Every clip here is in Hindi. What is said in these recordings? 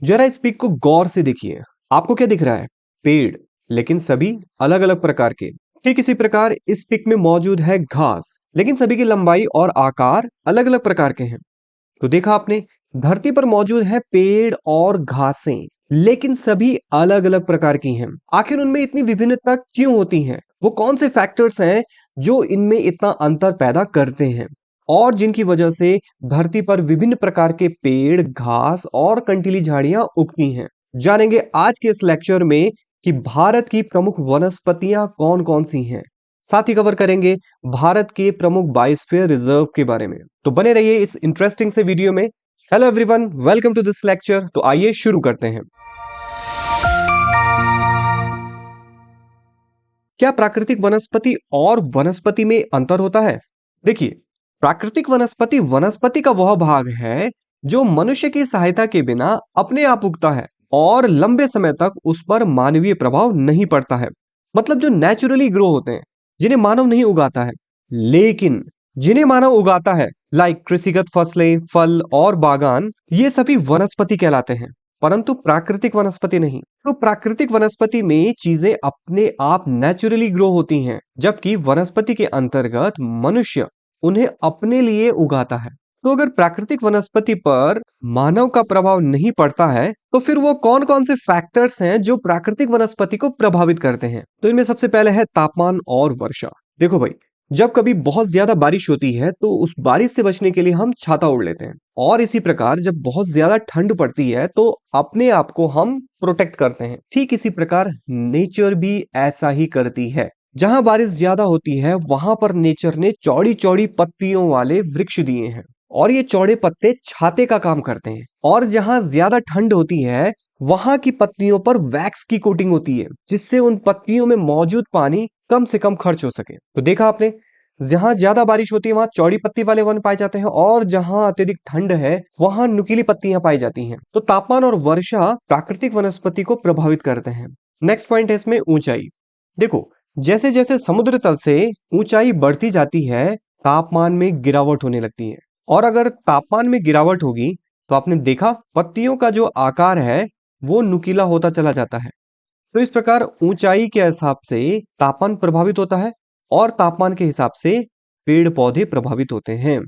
जरा इस पिक को गौर से देखिए। आपको क्या दिख रहा है? पेड़, लेकिन सभी अलग अलग प्रकार के। ठीक इसी प्रकार इस पिक में मौजूद है घास, लेकिन सभी की लंबाई और आकार अलग अलग प्रकार के हैं। तो देखा आपने, धरती पर मौजूद है पेड़ और घासें, लेकिन सभी अलग अलग प्रकार की हैं। आखिर उनमें इतनी विभिन्नता क्यों होती है? वो कौन से फैक्टर्स हैं जो इनमें इतना अंतर पैदा करते हैं और जिनकी वजह से धरती पर विभिन्न प्रकार के पेड़, घास और कंटीली झाड़ियां उगती हैं। जानेंगे आज के इस लेक्चर में कि भारत की प्रमुख वनस्पतियां कौन कौन सी हैं। साथ ही कवर करेंगे भारत के प्रमुख बायोस्फीयर रिजर्व के बारे में। तो बने रहिए इस इंटरेस्टिंग से वीडियो में। Hello everyone, welcome to this lecture. तो आइए शुरू करते हैं। क्या प्राकृतिक वनस्पति और वनस्पति में अंतर होता है? देखिए, प्राकृतिक वनस्पति वनस्पति का वह भाग है जो मनुष्य की सहायता के बिना अपने आप उगता है और लंबे समय तक उस पर मानवीय प्रभाव नहीं पड़ता है। मतलब जो नेचुरली ग्रो होते हैं, जिन्हें मानव नहीं उगाता है। लेकिन जिन्हें मानव उगाता है, लाइक कृषिगत फसलें, फल और बागान, ये सभी वनस्पति कहलाते हैं, परंतु प्राकृतिक वनस्पति नहीं। तो प्राकृतिक वनस्पति में चीजें अपने आप नेचुरली ग्रो होती हैं, जबकि वनस्पति के अंतर्गत मनुष्य उन्हें अपने लिए उगाता है। तो अगर प्राकृतिक वनस्पति पर मानव का प्रभाव नहीं पड़ता है, तो फिर वो कौन कौन से फैक्टर्स हैं जो प्राकृतिक वनस्पति को प्रभावित करते हैं? तो इनमें सबसे पहले है तापमान और वर्षा। देखो भाई, जब कभी बहुत ज्यादा बारिश होती है तो उस बारिश से बचने के लिए हम छाता ओढ़ लेते हैं, और इसी प्रकार जब बहुत ज्यादा ठंड पड़ती है तो अपने आप को हम प्रोटेक्ट करते हैं। ठीक इसी प्रकार नेचर भी ऐसा ही करती है। जहां बारिश ज्यादा होती है वहां पर नेचर ने चौड़ी चौड़ी पत्तियों वाले वृक्ष दिए हैं, और ये चौड़े पत्ते छाते का काम करते हैं। और जहां ज्यादा ठंड होती है वहां की पत्तियों पर वैक्स की कोटिंग होती है, जिससे उन पत्तियों में मौजूद पानी कम से कम खर्च हो सके। तो देखा आपने, जहां ज्यादा बारिश होती है वहां चौड़ी पत्ती वाले वन पाए जाते हैं, और जहां अत्यधिक ठंड है वहां नुकीली पत्तियां पाई जाती हैं। तो तापमान और वर्षा प्राकृतिक वनस्पति को प्रभावित करते हैं। नेक्स्ट पॉइंट है इसमें ऊंचाई। देखो, जैसे जैसे समुद्र तल से ऊंचाई बढ़ती जाती है, तापमान में गिरावट होने लगती है। और अगर तापमान में गिरावट होगी तो आपने देखा पत्तियों का जो आकार है वो नुकीला होता चला जाता है। तो इस प्रकार ऊंचाई के हिसाब से तापमान प्रभावित होता है, और तापमान के हिसाब से पेड़ पौधे प्रभावित होते हैं।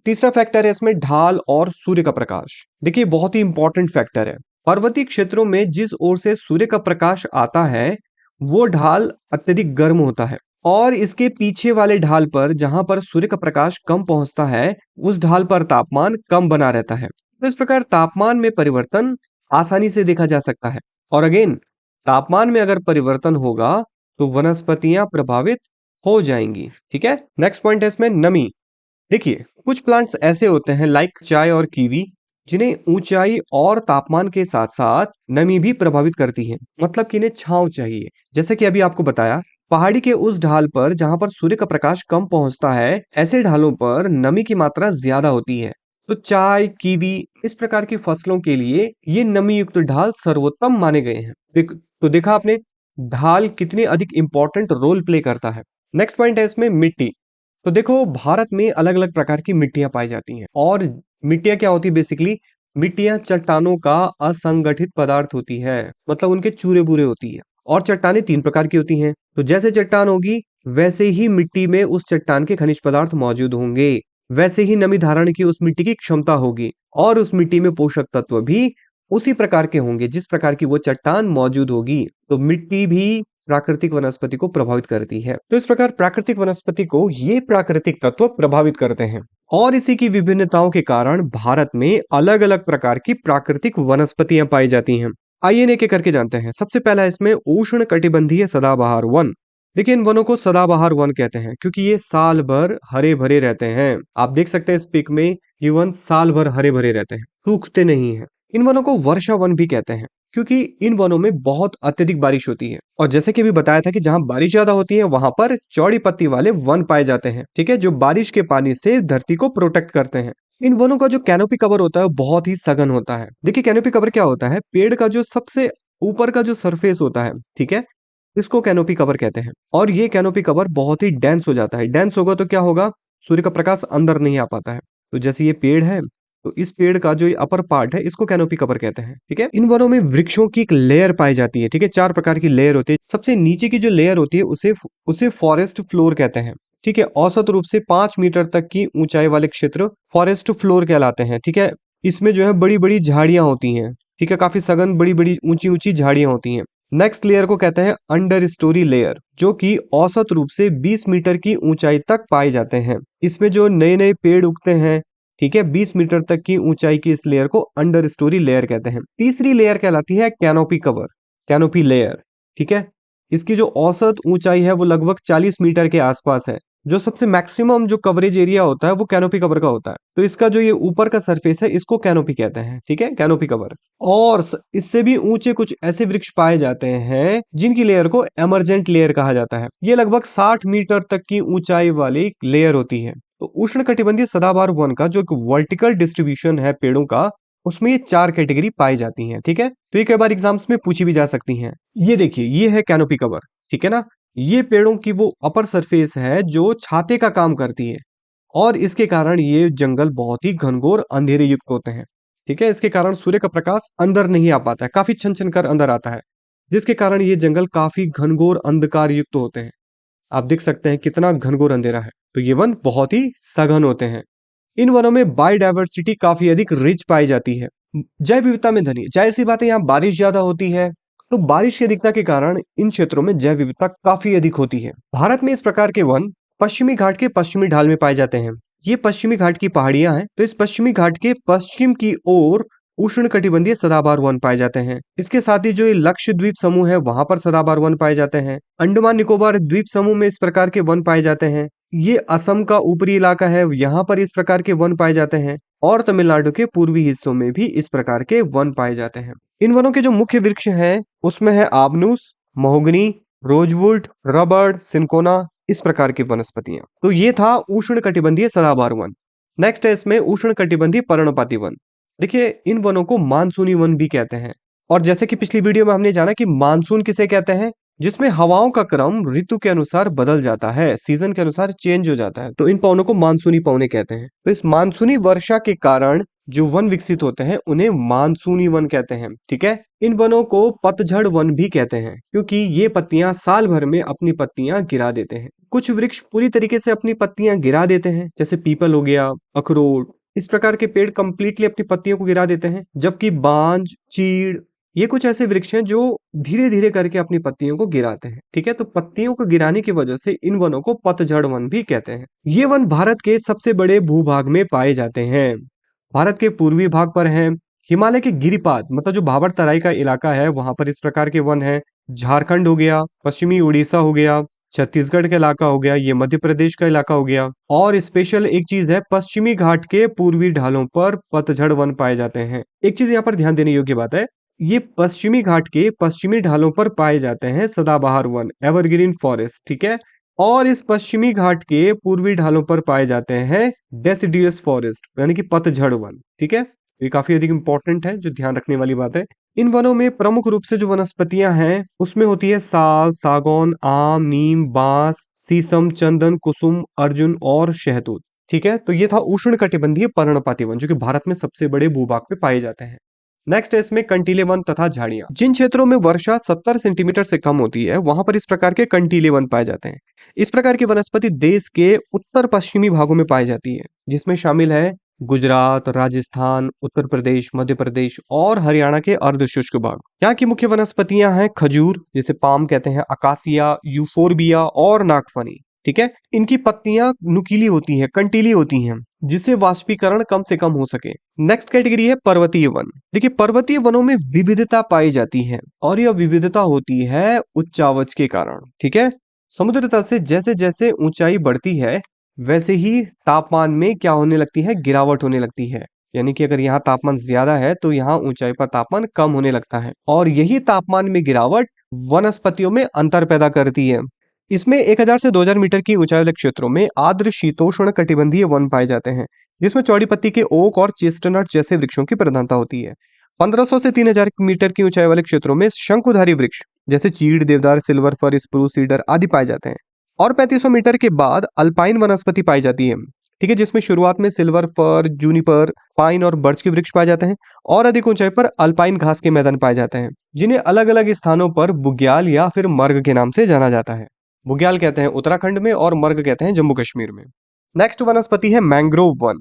तीसरा फैक्टर है इसमें ढाल और सूर्य का प्रकाश। देखिए, बहुत ही इंपॉर्टेंट फैक्टर है। पर्वतीय क्षेत्रों में जिस ओर से सूर्य का प्रकाश आता है वो ढाल अत्यधिक गर्म होता है, और इसके पीछे वाले ढाल पर जहां पर सूर्य का प्रकाश कम पहुंचता है उस ढाल पर तापमान कम बना रहता है। तो इस प्रकार तापमान में परिवर्तन आसानी से देखा जा सकता है। और अगेन, तापमान में अगर परिवर्तन होगा तो वनस्पतियां प्रभावित हो जाएंगी। ठीक है। नेक्स्ट पॉइंट है इसमें नमी। देखिए, कुछ प्लांट्स ऐसे होते हैं लाइक चाय और कीवी, जिन्हें ऊंचाई और तापमान के साथ साथ नमी भी प्रभावित करती है। मतलब कि इन्हें छांव चाहिए। जैसे कि अभी आपको बताया, पहाड़ी के उस ढाल पर जहां पर सूर्य का प्रकाश कम पहुंचता है, ऐसे ढालों पर नमी की मात्रा ज्यादा होती है। तो चाय, कीवी, इस प्रकार की फसलों के लिए ये नमी युक्त ढाल सर्वोत्तम माने गए हैं। तो देखा आपने, ढाल कितनी अधिक इंपॉर्टेंट रोल प्ले करता है। नेक्स्ट पॉइंट है इसमें मिट्टी। तो देखो, भारत में अलग अलग प्रकार की मिट्टियां पाई जाती हैं, और मिट्टियां क्या होती है? बेसिकली मिट्टियां चट्टानों का असंगठित पदार्थ होती है, मतलब उनके चूरे बूरे होती है। और चट्टानें तीन प्रकार की होती हैं। तो जैसे चट्टान होगी वैसे ही मिट्टी में उस चट्टान के खनिज पदार्थ मौजूद होंगे, वैसे ही नमी धारण की उस मिट्टी की क्षमता होगी, और उस मिट्टी में पोषक तत्व भी उसी प्रकार के होंगे जिस प्रकार की वो चट्टान मौजूद होगी। तो मिट्टी भी प्राकृतिक वनस्पति को प्रभावित करती है। तो इस प्रकार प्राकृतिक वनस्पति को ये प्राकृतिक तत्व प्रभावित करते हैं, और इसी की विभिन्नताओं के कारण भारत में अलग अलग प्रकार की प्राकृतिक वनस्पतियां पाई जाती हैं। आइए एक एक करके जानते हैं। सबसे पहला इसमें उष्ण कटिबंधीय सदाबहार वन। देखिए, इन वनों को सदाबहार वन कहते हैं क्योंकि ये साल भर हरे भरे रहते हैं। आप देख सकते हैं इस पिक में, ये वन साल भर हरे भरे रहते हैं, सूखते नहीं है। इन वनों को वर्षा वन भी कहते हैं क्योंकि इन वनों में बहुत अत्यधिक बारिश होती है, और जैसे कि अभी बताया था कि जहां बारिश ज्यादा होती है वहां पर चौड़ी पत्ती वाले वन पाए जाते हैं। ठीक है, जो बारिश के पानी से धरती को प्रोटेक्ट करते हैं। इन वनों का जो कैनोपी कवर होता है वो बहुत ही सघन होता है। देखिए, कैनोपी कवर क्या होता है? पेड़ का जो सबसे ऊपर का जो सरफेस होता है, ठीक है, इसको कैनोपी कवर कहते हैं। और ये कैनोपी कवर बहुत ही डेंस हो जाता है। डेंस होगा तो क्या होगा? सूर्य का प्रकाश अंदर नहीं आ पाता है। तो जैसे ये पेड़ है, तो इस पेड़ का जो ये अपर पार्ट है इसको कैनोपी कवर कहते हैं। ठीक है, इन वनों में वृक्षों की एक लेयर पाई जाती है। ठीक है, 4 प्रकार की लेयर होती है। सबसे नीचे की जो लेयर होती है उसे फॉरेस्ट फ्लोर कहते हैं। ठीक है, औसत रूप से 5 मीटर तक की ऊंचाई वाले क्षेत्र फॉरेस्ट फ्लोर कहलाते हैं। ठीक है, इसमें जो है बड़ी बड़ी झाड़ियां होती हैं। ठीक है, काफी सघन बड़ी बड़ी ऊंची ऊंची झाड़ियां होती हैं। नेक्स्ट लेयर को कहते हैं अंडर स्टोरी लेयर, जो कि औसत रूप से 20 मीटर की ऊंचाई तक पाए जाते हैं। इसमें जो नए नए पेड़ उगते हैं, ठीक है, 20 मीटर तक की ऊंचाई की इस लेयर को अंडर स्टोरी लेयर कहते हैं। तीसरी लेयर कहलाती है कैनोपी कवर, कैनोपी लेयर। ठीक है, इसकी जो औसत ऊंचाई है वो लगभग 40 मीटर के आसपास है। जो सबसे मैक्सिमम जो कवरेज एरिया होता है वो कैनोपी कवर का होता है। तो इसका जो ये ऊपर का सरफेस है इसको कैनोपी कहते हैं। ठीक है, कैनोपी कवर। और इससे भी ऊंचे कुछ ऐसे वृक्ष पाए जाते हैं जिनकी लेयर को एमरजेंट लेयर कहा जाता है। ये लगभग 60 मीटर तक की ऊंचाई वाली लेयर होती है। तो उष्णकटिबंधीय सदाबहार वन का जो एक वर्टिकल डिस्ट्रीब्यूशन है पेड़ों का, उसमें ये 4 कैटेगरी पाई जाती हैं। ठीक है, तो ये कई बार एग्जाम्स में पूछी भी जा सकती हैं। ये देखिए, ये है कैनोपी कवर। ठीक है ना, ये पेड़ों की वो अपर सरफेस है जो छाते का काम करती है, और इसके कारण ये जंगल बहुत ही घनघोर अंधेरे युक्त होते हैं। ठीक है, इसके कारण सूर्य का प्रकाश अंदर नहीं आ पाता है, काफी छन छन कर अंदर आता है, जिसके कारण ये जंगल काफी घनघोर अंधकार युक्त होते हैं। आप देख सकते हैं कितना घनघोर अंधेरा है। तो ये वन बहुत ही सघन होते हैं। इन वनों में बायोडायवर्सिटी काफी अधिक रिच पाई जाती है। जैव विविधता में धनी, जाहिर सी बात है यहाँ बारिश ज्यादा होती है, तो बारिश की अधिकता के कारण इन क्षेत्रों में जैव विविधता काफी अधिक होती है। भारत में इस प्रकार के वन पश्चिमी घाट के पश्चिमी ढाल में पाए जाते हैं। ये पश्चिमी घाट की पहाड़ियां हैं, तो इस पश्चिमी घाट के पश्चिम की ओर उष्णकटिबंधीय सदाबहार वन पाए जाते हैं। इसके साथ ही जो ये लक्षद्वीप समूह है वहां पर सदाबहार वन पाए जाते हैं। अंडमान निकोबार द्वीप समूह में इस प्रकार के वन पाए जाते हैं। ये असम का ऊपरी इलाका है, यहाँ पर इस प्रकार के वन पाए जाते हैं। और तमिलनाडु के पूर्वी हिस्सों में भी इस प्रकार के वन पाए जाते हैं। इन वनों के जो मुख्य वृक्ष हैं उसमें है आबनूस, महोगनी, रोजवुड, रबड़, सिनकोना, इस प्रकार की वनस्पतियां। तो ये था उष्णकटिबंधीय सदाबहार वन। नेक्स्ट है इसमें उष्णकटिबंधीय पर्णपाती वन। देखिए, इन वनों को मानसूनी वन भी कहते हैं। और जैसे कि पिछली वीडियो में हमने जाना कि मानसून किसे कहते हैं, जिसमें हवाओं का क्रम ऋतु के अनुसार बदल जाता है, सीजन के अनुसार चेंज हो जाता है, तो इन पवनों को मानसूनी पवने कहते हैं। तो इस मानसूनी वर्षा के कारण जो वन विकसित होते हैं उन्हें मानसूनी वन कहते हैं। ठीक है, इन वनों को पतझड़ वन भी कहते हैं, क्योंकि ये पत्तियां साल भर में अपनी पत्तियां गिरा देते हैं। कुछ वृक्ष पूरी तरीके से अपनी पत्तियां गिरा देते हैं, जैसे पीपल हो गया, अखरोट, इस प्रकार के पेड़ कंप्लीटली अपनी पत्तियों को गिरा देते हैं। जबकि बांज, चीड़, ये कुछ ऐसे वृक्ष हैं जो धीरे धीरे करके अपनी पत्तियों को गिराते हैं। ठीक है, तो पत्तियों को गिराने की वजह से इन वनों को पतझड़ वन भी कहते हैं। ये वन भारत के सबसे बड़े भूभाग में पाए जाते हैं। भारत के पूर्वी भाग पर हैं। हिमालय के गिरिपाद, मतलब जो भाबर तराई का इलाका है, वहां पर इस प्रकार के वन है। झारखंड हो गया, पश्चिमी उड़ीसा हो गया, छत्तीसगढ़ का इलाका हो गया, ये मध्य प्रदेश का इलाका हो गया। और स्पेशल एक चीज है, पश्चिमी घाट के पूर्वी ढालों पर पतझड़ वन पाए जाते हैं। एक चीज यहाँ पर ध्यान देने योग्य बात है, ये पश्चिमी घाट के पश्चिमी ढालों पर पाए जाते हैं सदाबहार वन, एवरग्रीन फॉरेस्ट। ठीक है, और इस पश्चिमी घाट के पूर्वी ढालों पर पाए जाते हैं डेसिडियस फॉरेस्ट, यानी कि पतझड़ वन। ठीक है, ये काफी अधिक इंपॉर्टेंट है, जो ध्यान रखने वाली बात है। इन वनों में प्रमुख रूप से जो वनस्पतियां हैं उसमें होती है साल, सागौन, आम, नीम, बांस, शीशम, चंदन, कुसुम, अर्जुन और शहतूत। ठीक है, तो ये था उष्णकटिबंधीय पर्णपाती वन, जो कि भारत में सबसे बड़े भूभाग पे पाए जाते हैं। नेक्स्ट है इसमें कंटीले वन तथा झाड़ियां। जिन क्षेत्रों में वर्षा 70 सेंटीमीटर से कम होती है वहां पर इस प्रकार के कंटीले वन पाए जाते हैं। इस प्रकार की वनस्पति देश के उत्तर पश्चिमी भागों में पाई जाती है, जिसमें शामिल है गुजरात, राजस्थान, उत्तर प्रदेश, मध्य प्रदेश और हरियाणा के अर्धशुष्क भाग। यहाँ की मुख्य वनस्पतियां हैं खजूर, जिसे पाम कहते हैं, अकासिया, यूफोरबिया और नागफनी। ठीक है, इनकी पत्तियां नुकीली होती हैं, कंटीली होती हैं, जिससे वाष्पीकरण कम से कम हो सके। नेक्स्ट कैटेगरी है पर्वतीय वन। देखिए, पर्वतीय वनों में विविधता पाई जाती है, और यह विविधता होती है उच्चावच के कारण। ठीक है, समुद्र तल से जैसे जैसे ऊंचाई बढ़ती है वैसे ही तापमान में क्या होने लगती है, गिरावट होने लगती है। यानी कि अगर यहाँ तापमान ज्यादा है तो यहाँ ऊंचाई पर तापमान कम होने लगता है, और यही तापमान में गिरावट वनस्पतियों में अंतर पैदा करती है। इसमें 1000 से 2000 मीटर की ऊंचाई वाले क्षेत्रों में आर्द्र शीतोष्ण कटिबंधीय वन पाए जाते हैं, जिसमें चौड़ी पत्ती के ओक और चेस्टनट जैसे वृक्षों की प्रधानता होती है। 1500 से 3000 मीटर की ऊंचाई वाले क्षेत्रों में शंकुधारी वृक्ष जैसे चीड़, देवदार, सिल्वर फर, स्प्रूस, सीडर आदि पाए जाते हैं। और 3500 मीटर के बाद अल्पाइन वनस्पति पाई जाती है। ठीक है, जिसमें शुरुआत में सिल्वर फर, जूनिपर, पाइन और बर्च के वृक्ष पाए जाते हैं और अधिक ऊंचाई पर अल्पाइन घास के मैदान पाए जाते हैं, जिन्हें अलग अलग स्थानों पर बुग्याल या फिर मर्ग के नाम से जाना जाता है। बुग्याल कहते हैं उत्तराखंड में और मर्ग कहते हैं जम्मू कश्मीर में। नेक्स्ट वनस्पति है मैंग्रोव वन।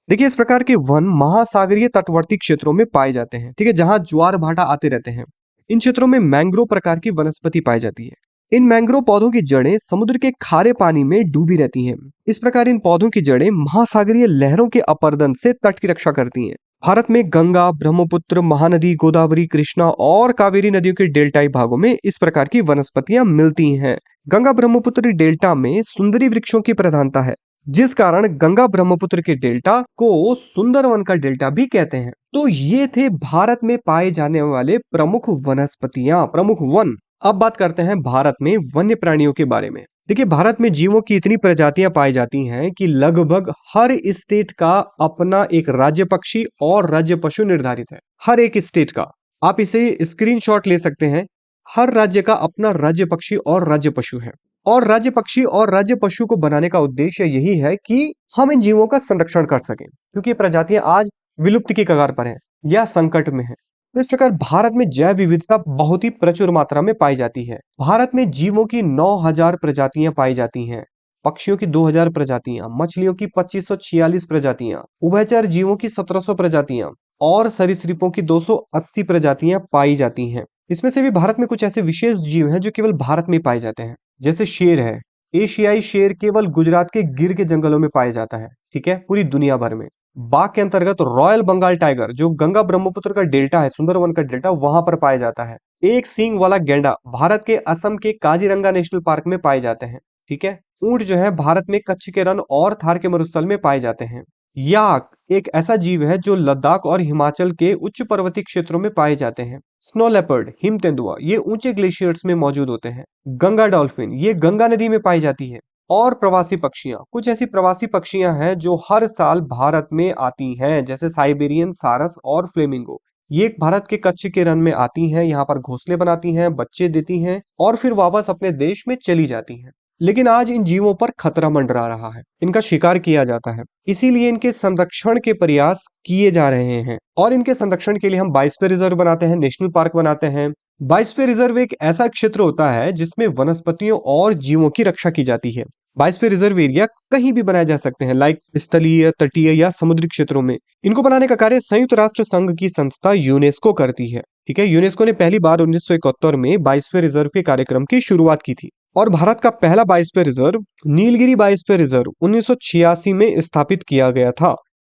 देखिए, इस प्रकार के वन महासागरीय तटवर्ती क्षेत्रों में पाए जाते हैं, ठीक है, जहां ज्वार भाटा आते रहते हैं। इन क्षेत्रों में मैंग्रोव प्रकार की वनस्पति पाई जाती है। इन मैंग्रोव पौधों की जड़ें समुद्र के खारे पानी में डूबी रहती हैं। इस प्रकार इन पौधों की जड़ें महासागरीय लहरों के अपरदन से तट की रक्षा करती हैं। भारत में गंगा, ब्रह्मपुत्र, महानदी, गोदावरी, कृष्णा और कावेरी नदियों के डेल्टाई भागों में इस प्रकार की वनस्पतियां मिलती हैं। गंगा ब्रह्मपुत्र डेल्टा में सुंदरी वृक्षों की प्रधानता है, जिस कारण गंगा ब्रह्मपुत्र के डेल्टा को सुंदरवन का डेल्टा भी कहते हैं। तो ये थे भारत में पाए जाने वाले प्रमुख वनस्पतियां, प्रमुख वन। अब बात करते हैं भारत में वन्य प्राणियों के बारे में। देखिए, भारत में जीवों की इतनी प्रजातियां पाई जाती हैं कि लगभग हर स्टेट का अपना एक राज्य पक्षी और राज्य पशु निर्धारित है। हर एक स्टेट का, आप इसे स्क्रीनशॉट ले सकते हैं। हर राज्य का अपना राज्य पक्षी और राज्य पशु है। और राज्य पक्षी और राज्य पशु को बनाने का उद्देश्य यही है कि हम इन जीवों का संरक्षण कर सकें, क्योंकि ये प्रजातियां आज विलुप्ति की कगार पर हैं या संकट में हैं। तो इस प्रकार भारत में जैव विविधता बहुत ही प्रचुर मात्रा में पाई जाती है। भारत में जीवों की 9000 प्रजातियां पाई जाती हैं, पक्षियों की 2000 प्रजातियां, मछलियों की 2546 प्रजातियां, उभयचर जीवों की 1700 प्रजातियां और सरीसृपों की 280 प्रजातियां पाई जाती हैं। इसमें से भी भारत में कुछ ऐसे विशेष जीव हैं जो केवल भारत में पाए जाते हैं, जैसे शेर है। एशियाई शेर केवल गुजरात के गिर के जंगलों में पाया जाता है, ठीक है, पूरी दुनिया भर में। बाघ के अंतर्गत रॉयल बंगाल टाइगर, जो गंगा ब्रह्मपुत्र का डेल्टा है, सुंदरवन का डेल्टा, वहां पर पाया जाता है। एक सींग वाला गैंडा भारत के असम के काजीरंगा नेशनल पार्क में पाए जाते हैं, ठीक है। ऊंट जो है भारत में कच्छ के रण और थार के मरुस्थल में पाए जाते हैं। याक एक ऐसा जीव है जो लद्दाख और हिमाचल के उच्च पर्वतीय क्षेत्रों में पाए जाते हैं। स्नो लेपर्ड, हिम तेंदुआ, ये ऊंचे ग्लेशियर्स में मौजूद होते हैं। गंगा डॉल्फिन, ये गंगा नदी में पाई जाती है। और प्रवासी पक्षियां, कुछ ऐसी प्रवासी पक्षियां हैं जो हर साल भारत में आती हैं, जैसे साइबेरियन सारस और फ्लेमिंगो। ये भारत के कच्छ के रण में आती हैं, यहाँ पर घोंसले बनाती हैं, बच्चे देती हैं और फिर वापस अपने देश में चली जाती हैं। लेकिन आज इन जीवों पर खतरा मंडरा रहा है, इनका शिकार किया जाता है, इसीलिए इनके संरक्षण के प्रयास किए जा रहे हैं। और इनके संरक्षण के लिए हम बायोस्फीयर रिजर्व बनाते हैं, नेशनल पार्क बनाते हैं। बायोस्फीयर रिजर्व एक ऐसा क्षेत्र होता है जिसमें वनस्पतियों और जीवों की रक्षा की जाती है। बायोस्फीयर रिजर्व एरिया कहीं भी बनाए जा सकते हैं, लाइक स्थलीय, तटीय या समुद्री क्षेत्रों में। इनको बनाने का कार्य संयुक्त राष्ट्र संघ की संस्था यूनेस्को करती है, ठीक है। यूनेस्को ने पहली बार 1971 में बायोस्फीयर रिजर्व के कार्यक्रम की शुरुआत की थी। और भारत का पहला biosphere reserve Nilgiri biosphere reserve 1986 में स्थापित किया गया था।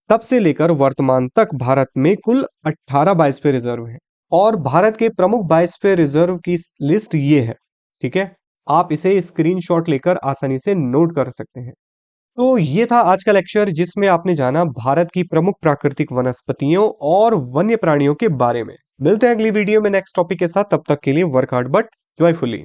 तब से लेकर वर्तमान तक भारत में कुल 18 बायोस्फीयर रिजर्व हैं। और भारत के प्रमुख बायोस्फीयर रिजर्व की लिस्ट ये है, ठीक है। आप इसे स्क्रीनशॉट लेकर आसानी से नोट कर सकते हैं। तो ये था आज का लेक्चर, जिसमें आपने जाना भारत की प्रमुख प्राकृतिक वनस्पतियों और वन्य प्राणियों के बारे में। मिलते हैं अगली वीडियो में नेक्स्ट टॉपिक के साथ। तब तक के लिए वर्क हार्ड बट जॉयफुली।